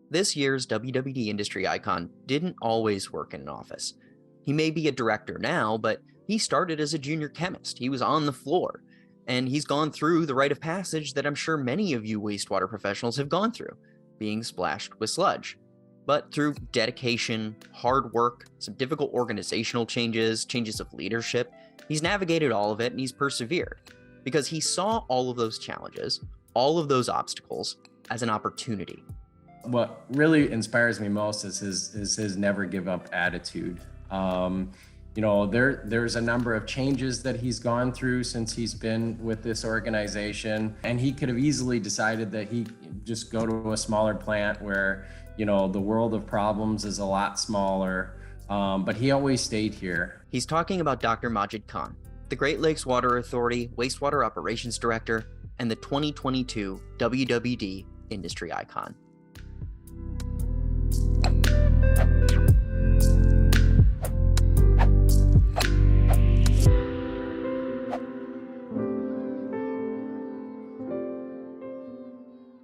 This year's WWD Industry Icon didn't always work in an office. He may be a director now, but he started as a junior chemist. He was on the floor, and he's gone through the rite of passage that I'm sure many of you wastewater professionals have gone through, being splashed with sludge. But through dedication, hard work, some difficult organizational changes of leadership, he's navigated all of it and he's persevered because he saw all of those challenges, all of those obstacles as an opportunity. What really inspires me most is his never give up attitude. There's a number of changes that he's gone through since he's been with this organization, and he could have easily decided that he just go to a smaller plant where, the world of problems is a lot smaller, but he always stayed here. He's talking about Dr. Majid Kahn, the Great Lakes Water Authority Wastewater Operations Director and the 2022 WWD Industry Icon.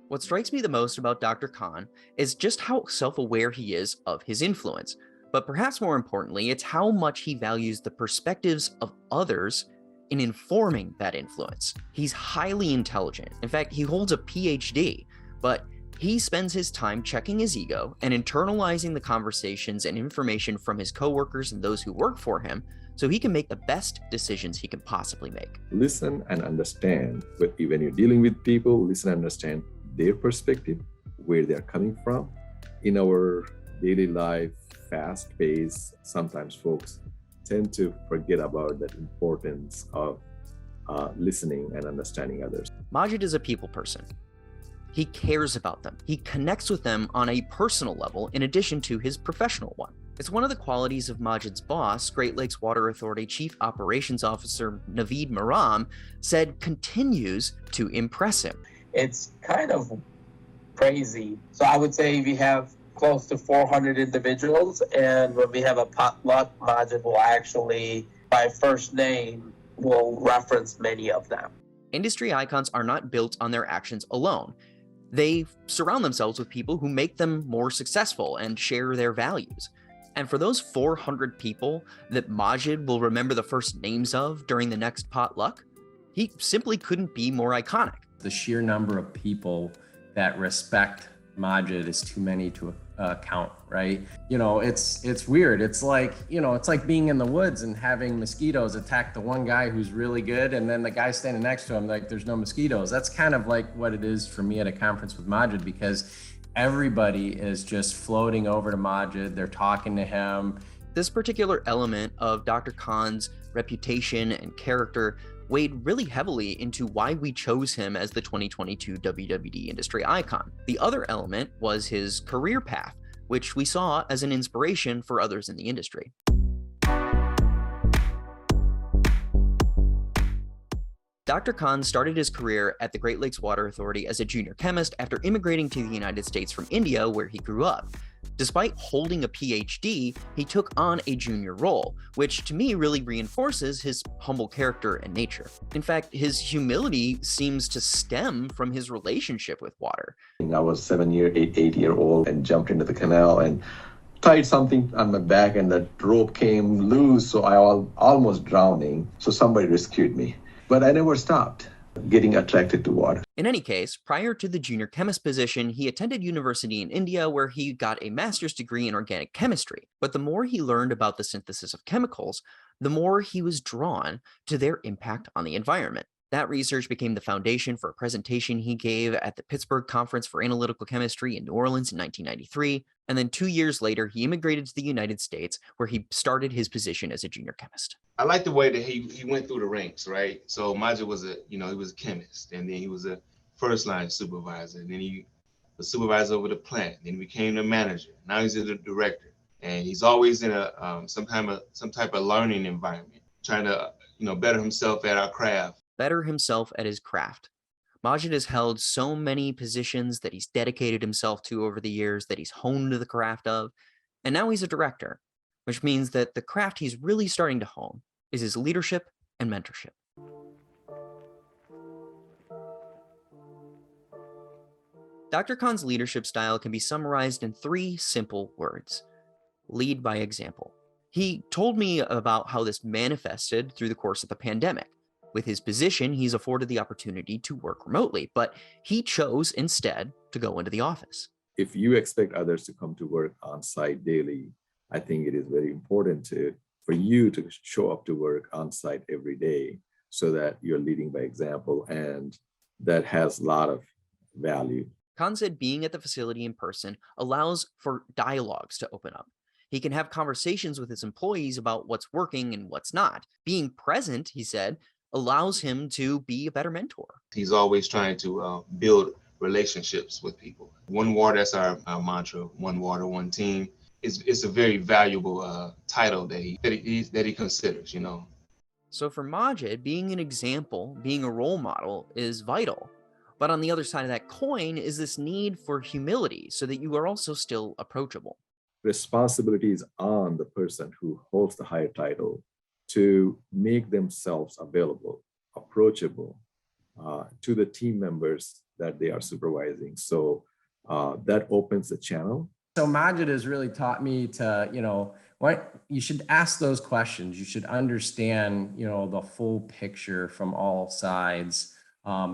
What strikes me the most about Dr. Kahn is just how self-aware he is of his influence, but perhaps more importantly, it's how much he values the perspectives of others in informing that influence. He's highly intelligent. In fact, he holds a PhD, but he spends his time checking his ego and internalizing the conversations and information from his coworkers and those who work for him so he can make the best decisions he can possibly make. Listen and understand. When you're dealing with people, listen and understand their perspective, where they're coming from. In our daily life, fast pace, sometimes folks tend to forget about the importance of listening and understanding others. Majid is a people person. He cares about them. He connects with them on a personal level in addition to his professional one. It's one of the qualities of Majid's boss, Great Lakes Water Authority Chief Operations Officer Naveed Maram, said continues to impress him. It's kind of crazy. So I would say we have close to 400 individuals, and when we have a potluck, Majid will actually, by first name, will reference many of them. Industry icons are not built on their actions alone. They surround themselves with people who make them more successful and share their values. And for those 400 people that Majid will remember the first names of during the next potluck, he simply couldn't be more iconic. The sheer number of people that respect Majid is too many to count, right? It's weird. It's like being in the woods and having mosquitoes attack the one guy who's really good, and then the guy standing next to him, like, there's no mosquitoes. That's kind of like what it is for me at a conference with Majid, because everybody is just floating over to Majid. They're talking to him. This particular element of Dr. Kahn's reputation and character weighed really heavily into why we chose him as the 2022 WWD Industry Icon. The other element was his career path, which we saw as an inspiration for others in the industry. Dr. Kahn started his career at the Great Lakes Water Authority as a junior chemist after immigrating to the United States from India, where he grew up. Despite holding a PhD, he took on a junior role, which to me really reinforces his humble character and nature. In fact, his humility seems to stem from his relationship with water. I was 8-year-old and jumped into the canal and tied something on my back, and the rope came loose, so I was almost drowning. So somebody rescued me. But I never stopped getting attracted to water. In any case, prior to the junior chemist position, he attended university in India where he got a master's degree in organic chemistry. But the more he learned about the synthesis of chemicals, the more he was drawn to their impact on the environment. That research became the foundation for a presentation he gave at the Pittsburgh Conference for Analytical Chemistry in New Orleans in 1993. And then 2 years later, he immigrated to the United States, where he started his position as a junior chemist. I like the way that he went through the ranks, right? So Majid was he was a chemist, and then he was a first line supervisor, and then he was supervisor over the plant, then he became the manager. Now he's the director, and he's always in a some type of learning environment, trying to better himself at our craft. Better himself at his craft. Majid has held so many positions that he's dedicated himself to over the years, that he's honed the craft of, and now he's a director, which means that the craft he's really starting to hone is his leadership and mentorship. Dr. Kahn's leadership style can be summarized in 3 simple words: lead by example. He told me about how this manifested through the course of the pandemic. With his position, he's afforded the opportunity to work remotely, but he chose instead to go into the office. If you expect others to come to work on site daily, I think it is very important for you to show up to work on site every day so that you're leading by example, and that has a lot of value. Kahn said being at the facility in person allows for dialogues to open up. He can have conversations with his employees about what's working and what's not. Being present, he said, allows him to be a better mentor. He's always trying to build relationships with people. One water, that's our mantra, one water, one team. It's a very valuable title that he considers, you know. So for Majid, being an example, being a role model is vital. But on the other side of that coin is this need for humility so that you are also still approachable. Responsibility is on the person who holds the higher title to make themselves available, approachable to the team members that they are supervising. So that opens the channel. So Majid has really taught me to, what you should ask those questions. You should understand, the full picture from all sides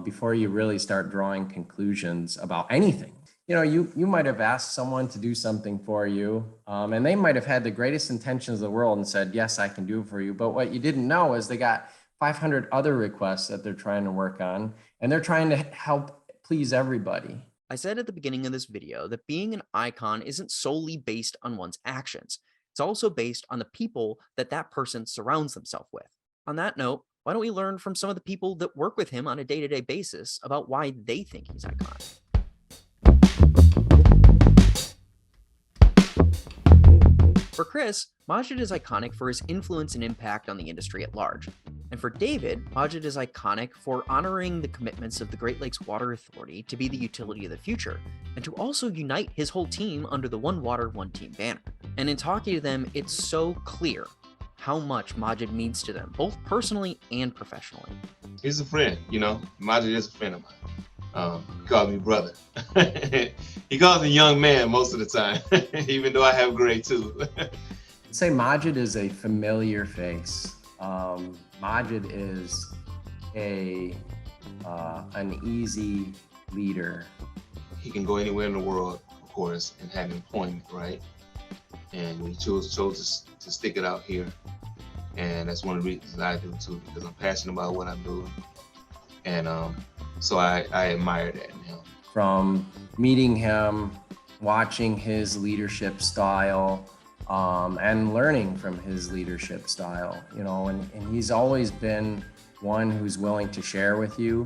before you really start drawing conclusions about anything. You might have asked someone to do something for you, and they might have had the greatest intentions of the world and said, yes, I can do it for you. But what you didn't know is they got 500 other requests that they're trying to work on, and they're trying to help please everybody. I said at the beginning of this video that being an icon isn't solely based on one's actions. It's also based on the people that person surrounds themselves with. On that note, why don't we learn from some of the people that work with him on a day-to-day basis about why they think he's iconic. For Chris, Majid is iconic for his influence and impact on the industry at large. And for David, Majid is iconic for honoring the commitments of the Great Lakes Water Authority to be the utility of the future, and to also unite his whole team under the One Water, One Team banner. And in talking to them, it's so clear how much Majid means to them, both personally and professionally. He's a friend, Majid is a friend of mine. He calls me brother. He calls me young man most of the time, even though I have gray too. I'd say Majid is a familiar face. Majid is an easy leader. He can go anywhere in the world, of course, and have employment, right? And we chose to stick it out here. And that's one of the reasons I do too, because I'm passionate about what I'm doing. And so I admire that in him. From meeting him, watching his leadership style, and learning from his leadership style, and he's always been one who's willing to share with you.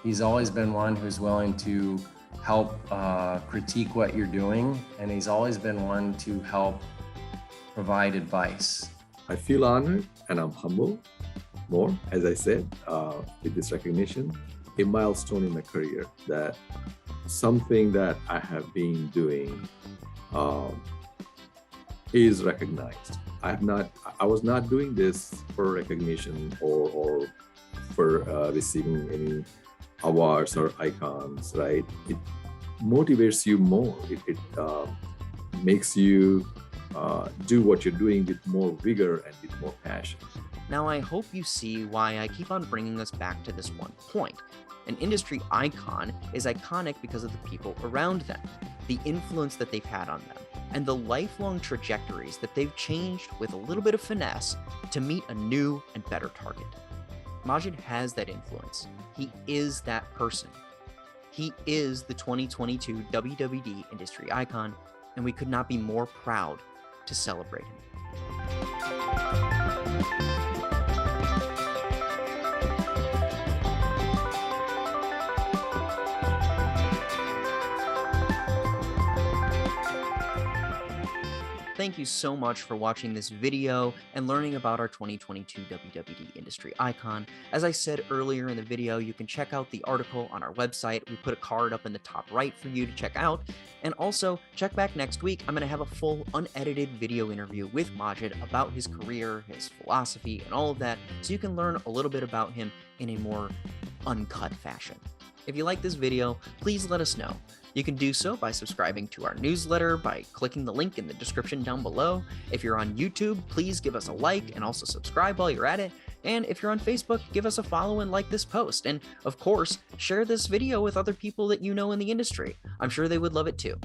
He's always been one who's willing to help critique what you're doing, and he's always been one to help provide advice. I feel honored and I'm humble more, as I said, with this recognition, a milestone in my career, that something that I have been doing is recognized. I was not doing this for recognition or for receiving any awards or icons, right? It motivates you more. It makes you do what you're doing with more vigor and with more passion. Now, I hope you see why I keep on bringing us back to this one point. An industry icon is iconic because of the people around them, the influence that they've had on them, and the lifelong trajectories that they've changed with a little bit of finesse to meet a new and better target. Majid has that influence. He is that person. He is the 2022 WWD Industry Icon, and we could not be more proud to celebrate him. Thank you so much for watching this video and learning about our 2022 WWD Industry Icon. As I said earlier in the video, you can check out the article on our website. We put a card up in the top right for you to check out. And also, check back next week. I'm going to have a full, unedited video interview with Majid about his career, his philosophy, and all of that, so you can learn a little bit about him in a more uncut fashion. If you like this video, please let us know. You can do so by subscribing to our newsletter by clicking the link in the description down below. If you're on YouTube, please give us a like and also subscribe while you're at it. And if you're on Facebook, give us a follow and like this post. And of course, share this video with other people that you know in the industry. I'm sure they would love it too.